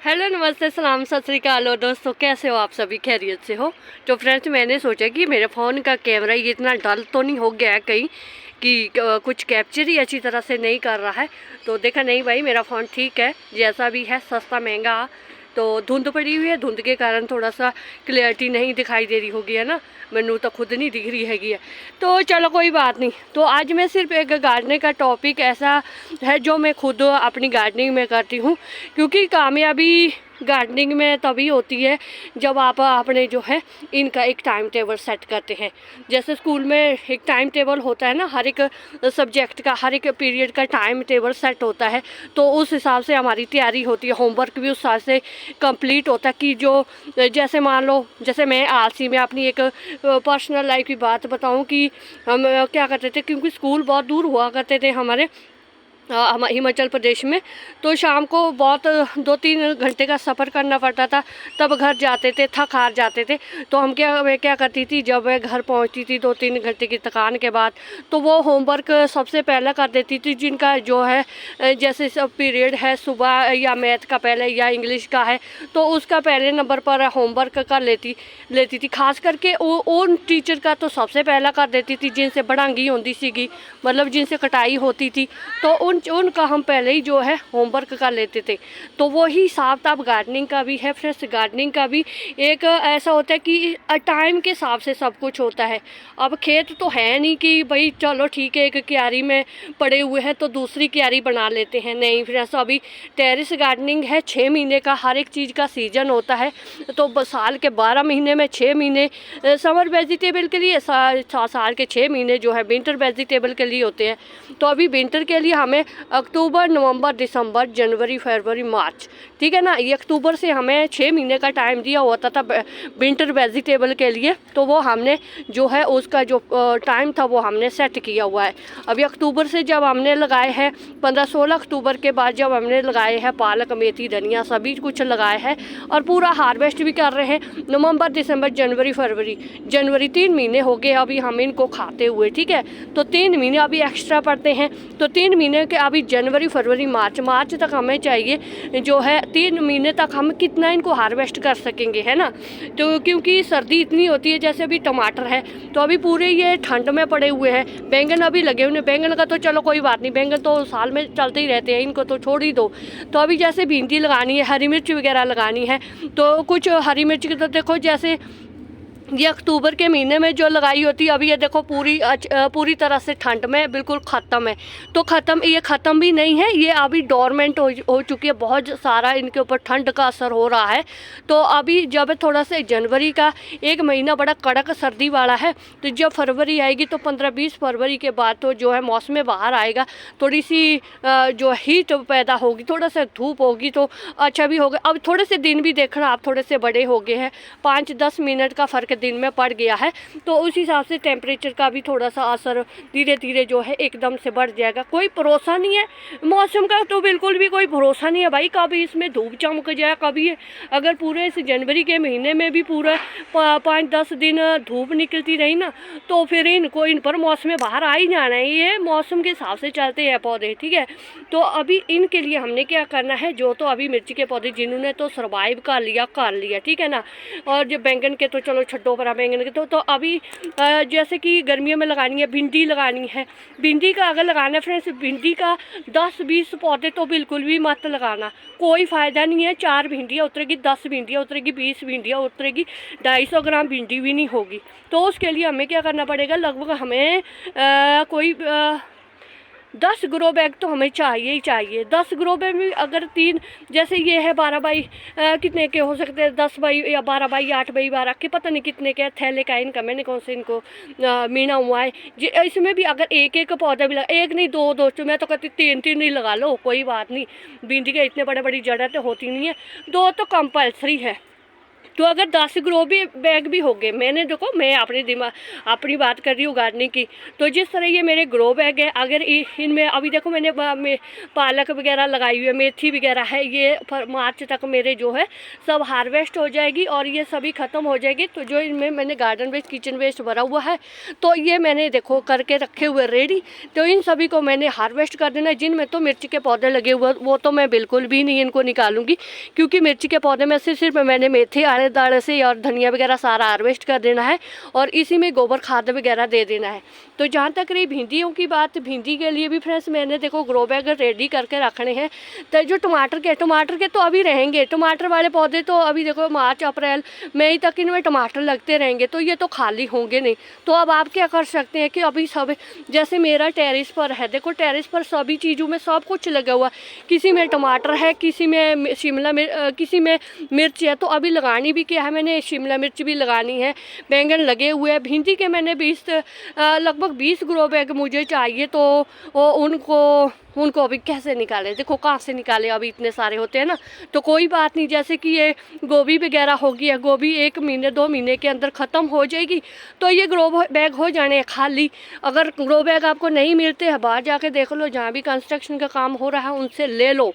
Hello, नमस्ते, सलाम, सत श्री अकाल। और दोस्तों, कैसे हो आप? सभी खैरियत से हो? तो फ्रेंड्स, मैंने सोचा कि मेरे फ़ोन का कैमरा ये इतना डल तो नहीं हो गया है कहीं कि कुछ कैप्चर ही अच्छी तरह से नहीं कर रहा है। तो देखा, नहीं भाई, मेरा फ़ोन ठीक है, जैसा भी है, सस्ता महंगा। तो धुंध पड़ी हुई है, धुंध के कारण थोड़ा सा क्लियरिटी नहीं दिखाई दे रही होगी, है ना। मैनू तो खुद नहीं दिख रही हैगी है। तो चलो, कोई बात नहीं। तो आज मैं सिर्फ एक गार्डनिंग का टॉपिक ऐसा है जो मैं खुद अपनी गार्डनिंग में करती हूँ, क्योंकि कामयाबी गार्डनिंग में तभी होती है जब आप अपने जो है इनका एक टाइम टेबल सेट करते हैं। जैसे स्कूल में एक टाइम टेबल होता है ना, हर एक सब्जेक्ट का, हर एक पीरियड का टाइम टेबल सेट होता है। तो उस हिसाब से हमारी तैयारी होती है, होमवर्क भी उस हिसाब से कंप्लीट होता है। कि जो जैसे मान लो, जैसे मैं आलसी में अपनी एक पर्सनल लाइफ की बात बताऊं कि हम क्या करते थे, क्योंकि स्कूल बहुत दूर हुआ करते थे हमारे हम हिमाचल प्रदेश में। तो शाम को बहुत 2-3 घंटे का सफ़र करना पड़ता था, तब घर जाते थे, थक हार जाते थे। तो मैं क्या करती थी, जब मैं घर पहुंचती थी 2-3 घंटे की थकान के बाद, तो वो होमवर्क सबसे पहला कर देती थी, जिनका जो है जैसे सब पीरियड है सुबह, या मैथ का पहले या इंग्लिश का है, तो उसका पहले नंबर पर होमवर्क कर लेती थी। खास करके उन टीचर का तो सबसे पहला कर देती थी जिनसे बढ़ांगी होती सीगी, मतलब जिनसे कटाई होती थी। तो उनका हम पहले ही जो है होमवर्क कर लेते थे। तो वही हिसाब किताब गार्डनिंग का भी है फ्रेंड्स। गार्डनिंग का भी एक ऐसा होता है कि टाइम के हिसाब से सब कुछ होता है। अब खेत तो है नहीं कि भाई चलो ठीक है, एक क्यारी में पड़े हुए हैं तो दूसरी क्यारी बना लेते हैं। नहीं फ्रेंड्स, अभी टेरेस गार्डनिंग है, 6 महीने का हर एक चीज़ का सीजन होता है। तो साल के 12 महीने में 6 महीने समर वेजिटेबल के लिए, साल के 6 महीने जो है विंटर वेजिटेबल के लिए होते हैं। तो अभी विंटर के लिए हमें अक्टूबर, नवंबर, दिसंबर, जनवरी, फरवरी, मार्च, ठीक है ना, ये अक्टूबर से हमें 6 महीने का टाइम दिया होता था विंटर वेजिटेबल के लिए। तो वो हमने जो है उसका जो टाइम था वो हमने सेट किया हुआ है। अभी अक्टूबर से जब हमने लगाए हैं, 15-16 अक्टूबर के बाद जब हमने लगाए हैं पालक, मेथी, धनिया, सभी कुछ लगाए हैं और पूरा हार्वेस्ट भी कर रहे हैं। नवंबर, दिसंबर, जनवरी, जनवरी 3 महीने हो गए अभी हम इनको खाते हुए, ठीक है। तो 3 महीने अभी एक्स्ट्रा पड़ते हैं। तो 3 महीने के अभी जनवरी, फरवरी, मार्च तक हमें चाहिए जो है 3 महीने तक हम कितना इनको हार्वेस्ट कर सकेंगे, है ना। तो क्योंकि सर्दी इतनी होती है, जैसे अभी टमाटर है तो अभी पूरे ये ठंड में पड़े हुए हैं। बैंगन अभी लगे हुए हैं, बैंगन का तो चलो कोई बात नहीं, बैंगन तो साल में चलते ही रहते हैं, इनको तो छोड़ ही दो। तो अभी जैसे भिंडी लगानी है, हरी मिर्च वगैरह लगानी है, तो कुछ हरी मिर्च की तो देखो, जैसे ये अक्टूबर के महीने में जो लगाई होती है, अभी ये देखो पूरी तरह से ठंड में बिल्कुल ख़त्म है। तो ये ख़त्म भी नहीं है, ये अभी डोरमेंट हो चुकी है। बहुत सारा इनके ऊपर ठंड का असर हो रहा है। तो अभी जब थोड़ा सा जनवरी का एक महीना बड़ा कड़क सर्दी वाला है, तो जब फरवरी आएगी तो 15-20 फरवरी के बाद तो जो है मौसम बाहर आएगा, थोड़ी सी जो हीट पैदा होगी, थोड़ा सा धूप होगी तो अच्छा भी होगा। अब थोड़े से दिन भी देखना, आप थोड़े से बड़े हो गए हैं, 5-10 मिनट का फ़र्क दिन में पड़ गया है। तो उस हिसाब से टेम्परेचर का भी थोड़ा सा असर धीरे धीरे जो है एकदम से बढ़ जाएगा। कोई भरोसा नहीं है मौसम का, तो बिल्कुल भी कोई भरोसा नहीं है भाई, कभी इसमें धूप चमक जाए, कभी अगर पूरे इस जनवरी के महीने में भी पूरा 5-10 दिन धूप निकलती रही ना, तो फिर इन पर मौसम बाहर आ ही जाना है। ये मौसम के हिसाब से चलते हैं पौधे, ठीक है। तो अभी इनके लिए हमने क्या करना है, जो तो अभी मिर्ची के पौधे जिन्होंने तो सर्वाइव कर लिया, ठीक है ना। और जो बैंगन के तो चलो छड्डो पर बैंगन के तो अभी जैसे कि गर्मियों में लगानी है, भिंडी लगानी है। भिंडी का अगर लगाना है फ्रेंड्स, भिंडी का 10-20 पौधे तो बिल्कुल भी मत लगाना, कोई फ़ायदा नहीं है। 4 भिंडियाँ उतरेगी, 10 भिंडियाँ उतरेगी, 20 भिंडियाँ उतरेगी, 250 ग्राम भिंडी भी नहीं होगी। तो उसके लिए हमें क्या करना पड़ेगा, लगभग हमें कोई 10 ग्रो बैग तो हमें चाहिए ही चाहिए। 10 ग्रो बैग में अगर 3, जैसे ये है 12 बाई कितने के हो सकते हैं, 10 बाई या 12 बाई 8 बाई 12 के, पता नहीं कितने के थैले का इनका, मैंने कौन से इनको मीना हुआ है। इसमें भी अगर एक पौधा भी लगा, एक नहीं दो दोस्तों, मैं तो कहती 3 ही लगा लो, कोई बात नहीं। भिंडी के इतने बड़ी जड़ तो होती नहीं है, 2 तो कंपल्सरी है। तो अगर 10 ग्रो भी बैग भी हो गए, मैंने देखो मैं अपनी बात कर रही हूँ गार्डनिंग की, तो जिस तरह ये मेरे ग्रो बैग है, अगर इनमें अभी देखो मैंने पालक वगैरह लगाई हुई है, मेथी वगैरह है, ये मार्च तक मेरे जो है सब हार्वेस्ट हो जाएगी और ये सभी ख़त्म हो जाएगी। तो जो इनमें मैंने गार्डन वेस्ट किचन वेस्ट भरा हुआ है, तो ये मैंने देखो करके रखे हुए रेडी, तो इन सभी को मैंने हार्वेस्ट कर देना। जिनमें तो मिर्ची के पौधे लगे हुए वो तो मैं बिल्कुल भी नहीं इनको निकालूंगी, क्योंकि मिर्ची के पौधे में से सिर्फ मैंने मेथी आड़े दाड़े से और धनिया वगैरह सारा हार्वेस्ट कर देना है और इसी में गोबर खाद वगैरह दे देना है। तो जहाँ तक रही भिंडियों की बात, भिंडी के लिए भी फ्रेंड्स मैंने देखो ग्रो बैग रेडी करके रखने हैं। तो जो टमाटर के तो अभी रहेंगे, टमाटर वाले पौधे तो अभी देखो मार्च अप्रैल मई तक इनमें टमाटर लगते रहेंगे, तो ये तो खाली होंगे नहीं। तो अब आप क्या कर सकते हैं कि अभी सब, जैसे मेरा टेरिस पर है, देखो टेरिस पर सभी चीज़ों में सब कुछ लगा हुआ, किसी में टमाटर है, किसी में किसी में मिर्च है। तो अभी लगानी भी क्या है, मैंने शिमला मिर्च भी लगानी है, बैंगन लगे हुए हैं, भिंडी के मैंने लगभग 20 ग्रो बैग मुझे चाहिए। तो उनको अभी कैसे निकालें, देखो कहाँ से निकाले, अभी इतने सारे होते हैं ना। तो कोई बात नहीं, जैसे कि ये गोभी वगैरह होगी, है गोभी 1 महीने 2 महीने के अंदर ख़त्म हो जाएगी, तो ये ग्रो बैग हो जाने खाली। अगर ग्रो बैग आपको नहीं मिलते हैं, बाहर जाके देख लो, जहाँ भी कंस्ट्रक्शन का काम हो रहा है उनसे ले लो।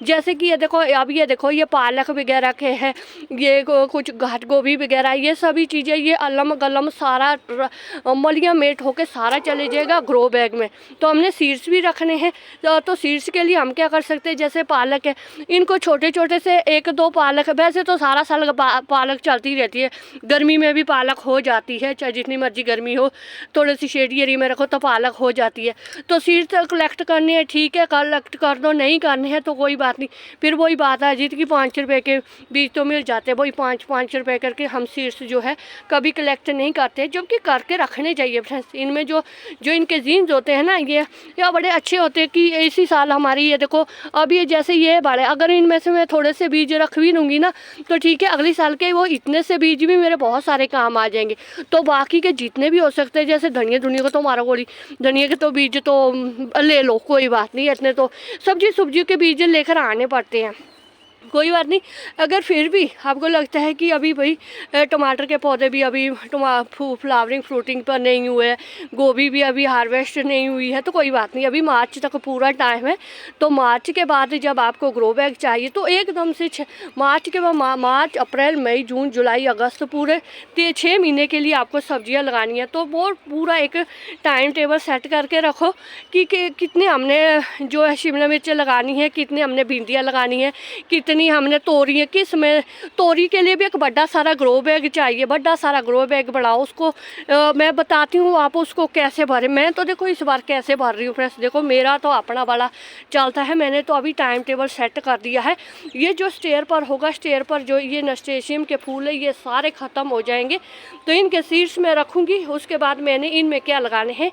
जैसे कि ये देखो, अब ये देखो ये पालक वगैरह के हैं, ये कुछ घाट गोभी वगैरह, ये सभी चीज़ें ये अलम गलम सारा मलिया मेट होके सारा चले जाएगा ग्रो बैग में। तो हमने सीड्स भी रखने हैं। तो सीड्स के लिए हम क्या कर सकते हैं, जैसे पालक है, इनको छोटे छोटे से 1-2 पालक, वैसे तो सारा साल पालक चलती रहती है, गर्मी में भी पालक हो जाती है, चाहे जितनी मर्जी गर्मी हो, थोड़ी सी शेडी एरिया में रखो तो पालक हो जाती है। तो सीड्स कलेक्ट करने हैं, ठीक है कलेक्ट कर दो, नहीं करने हैं तो कोई बात नहीं। फिर वही बात है, जितनी 5 रुपये के बीज तो मिल जाते हैं, वही 5-5 रुपये करके हम सीड्स जो है कभी कलेक्ट नहीं करते, जबकि करके रखने चाहिए फ्रेंड्स। इनमें जो इनके जीन्स होते हैं ना, ये बड़े अच्छे होते हैं कि इसी साल हमारी, ये देखो अभी जैसे ये बड़े, अगर इनमें से मैं थोड़े से बीज रख भी लूँगी ना, तो ठीक है, अगले साल के वो इतने से बीज भी मेरे बहुत सारे काम आ जाएंगे। तो बाकी के जितने भी हो सकते हैं, जैसे धनिया को तो मारा गोली, धनिया के तो बीज तो ले लो, कोई बात नहीं, इतने तो सब्जियों के बीज लेकर आने पड़ते हैं, कोई बात नहीं। अगर फिर भी आपको लगता है कि अभी भाई टमाटर के पौधे भी अभी फ्लावरिंग फ्रूटिंग पर नहीं हुए, गोभी भी अभी हार्वेस्ट नहीं हुई है, तो कोई बात नहीं, अभी मार्च तक पूरा टाइम है। तो मार्च के बाद जब आपको ग्रो बैग चाहिए, तो एकदम से मार्च के बाद मार्च अप्रैल मई जून जुलाई अगस्त पूरे 6 महीने के लिए आपको सब्जियां लगानी है। तो वो पूरा एक टाइम टेबल सेट करके रखो कि कितने हमने जो है शिमला मिर्च लगानी है, कितने हमने भिंडियाँ लगानी है, कितनी हमने तोरी है, किस में तोरी के लिए भी एक बड़ा सारा ग्रो बैग चाहिए, बड़ा सारा ग्रो बैग बढ़ाओ उसको। मैं बताती हूँ आप उसको कैसे भरें। मैं तो देखो इस बार कैसे भर रही हूँ फ्रेंड्स, देखो मेरा तो अपना वाला चलता है, मैंने तो अभी टाइम टेबल सेट कर दिया है। ये जो स्टेयर पर होगा, स्टेयर पर जो ये नस्टेशियम के फूल है, ये सारे ख़त्म हो जाएंगे, तो इनके सीड्स मैं रखूँगी। उसके बाद मैंने इनमें क्या लगाने हैं,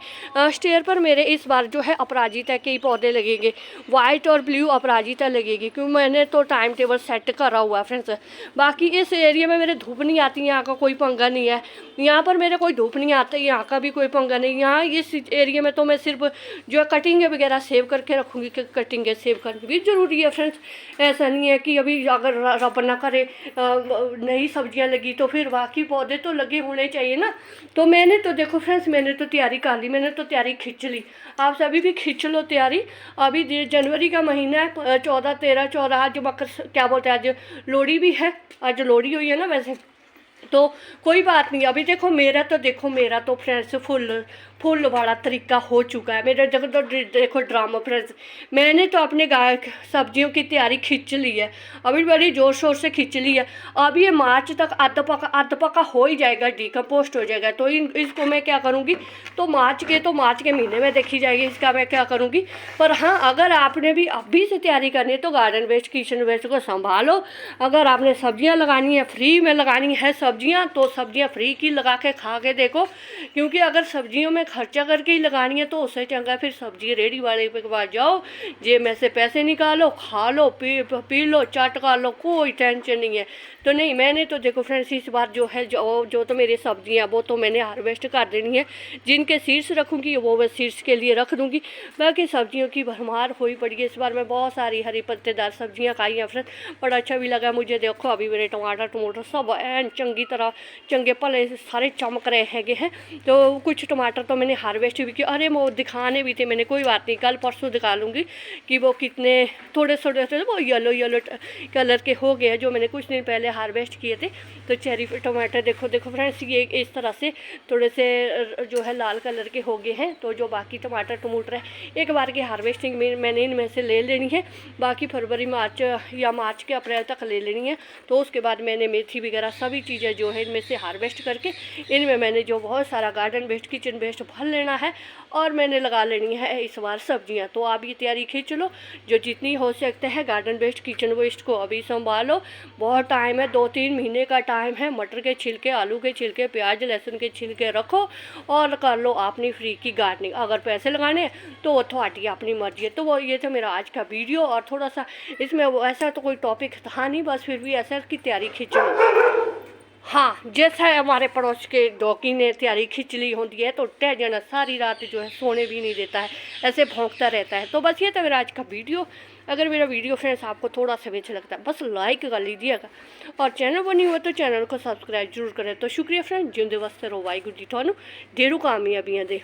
स्टेयर पर मेरे इस बार जो है अपराजिता के पौधे लगेंगे, वाइट और ब्लू अपराजिता लगेगी, क्योंकि मैंने तो टाइम टेबल सेट करा हुआ है फ्रेंड्स। बाकी इस एरिया में मेरे धूप नहीं आती, यहाँ का कोई पंगा नहीं है, यहाँ पर मेरे कोई धूप नहीं आता, यहाँ का भी कोई पंगा नहीं। यहाँ इस एरिया में तो मैं सिर्फ जो है कटिंग वगैरह सेव करके रखूँगी, कि कटिंग सेव करनी भी ज़रूरी है फ्रेंड्स। ऐसा नहीं है कि अभी अगर रब ना करे नई सब्जियाँ लगी तो फिर बाकी पौधे तो लगे होने चाहिए ना। तो मैंने तो देखो फ्रेंड्स, मैंने तो तैयारी कर ली, मैंने तो तैयारी खींच ली। आप सभी भी खींच लो तैयारी। अभी जनवरी का महीना है, 14, 13, 14, आज मकर क्या बोलते हैं, आज लोहड़ी भी है, आज लोहड़ी हुई है ना वैसे, तो कोई बात नहीं। अभी देखो मेरा तो फ्रेंड्स फुल वाला तरीका हो चुका है मेरा। जब तो देखो ड्रामा फ्रेंड्स, मैंने तो अपने गाय सब्जियों की तैयारी खींच ली है, अभी बड़ी ज़ोर शोर से खींच ली है। अब ये मार्च तक अध पका हो ही जाएगा, डिकम्पोस्ट हो जाएगा। तो इसको मैं क्या करूँगी, तो मार्च के महीने में देखी जाएगी इसका मैं क्या करूँगी। पर हाँ, अगर आपने भी अभी से तैयारी करनी है तो गार्डन वेस्ट किचन वेस्ट को संभालो। अगर आपने सब्जियाँ लगानी है, फ्री में लगानी है सब्जियाँ, तो सब्जियाँ फ्री की लगा के खा के देखो, क्योंकि अगर सब्जियों में खर्चा करके ही लगानी है तो उससे चंगा फिर सब्जी रेडी वाले के पास जाओ, जे में से पैसे निकालो, खा लो, पी लो, चाट खा लो, कोई टेंशन नहीं है। तो नहीं, मैंने तो देखो फ्रेंड्स इस बार जो है जो तो मेरी सब्जियां वो तो मैंने हार्वेस्ट कर देनी है। जिनके सीड्स रखूँगी वो मैं सीड्स के लिए रख दूँगी। बाकी सब्जियों की भरमार हुई पड़ी है इस बार। मैं बहुत सारी हरी पत्तेदार सब्जियां खाई हैं फ्रेंड्स, बड़ा अच्छा भी लगा मुझे। देखो अभी मेरे टमाटर सब एन चंगी तरह चंगे भले सारे चमक रहे हैं। तो कुछ टमाटर तो मैंने हार्वेस्ट भी किया। अरे वो दिखाने भी थे मैंने, कोई बात नहीं, कल परसों दिखा लूँगी कि वो कितने थोड़े थोड़े वो येलो कलर के हो गए जो मैंने कुछ दिन पहले हार्वेस्ट किए थे। तो चेरी टमाटर देखो फ्रेंड्स, ये इस तरह से थोड़े से जो है लाल कलर के हो गए हैं। तो जो बाकी टमाटर है एक बार की हार्वेस्टिंग में मैंने इनमें से ले लेनी है। बाकी फरवरी मार्च या मार्च के अप्रैल तक ले लेनी है। तो उसके बाद मैंने मेथी वगैरह सभी चीज़ें जो है इनमें से हार्वेस्ट करके इनमें मैंने जो बहुत सारा गार्डन वेस्ट किचन वेस्ट भर लेना है और मैंने लगा लेनी है इस बार सब्जियां। तो आप ये तैयारी खींच लो, जो जितनी हो सकते हैं गार्डन वेस्ट किचन वेस्ट को अभी संभालो। बहुत टाइम है, 2-3 महीने का टाइम है। मटर के छिलके, आलू के छिलके, प्याज लहसुन के छिलके रखो और कर लो अपनी फ्री की गार्डनिंग। अगर पैसे लगाने तो वो थोड़ी अपनी मर्जी है। तो वो ये तो मेरा आज का वीडियो, और थोड़ा सा इसमें ऐसा तो कोई टॉपिक था नहीं, बस फिर भी ऐसा की तैयारी खींचो। हाँ, जैसा हमारे पड़ोस के डॉगी ने तैयारी खींच ली होती है तो टह जाना सारी रात जो है सोने भी नहीं देता है, ऐसे भौंकता रहता है। तो बस ये था मेरा आज का वीडियो। अगर मेरा वीडियो फ्रेंड्स आपको थोड़ा सा भी अच्छा लगता है बस लाइक कर लीजिएगा, और चैनल बनी हुआ तो चैनल को सब्सक्राइब जरूर करें। तो शुक्रिया फ्रेंड्स, जिंदे वास्ते रो वाहिगुरू जी थानू ढेरों कामयाबियां दे।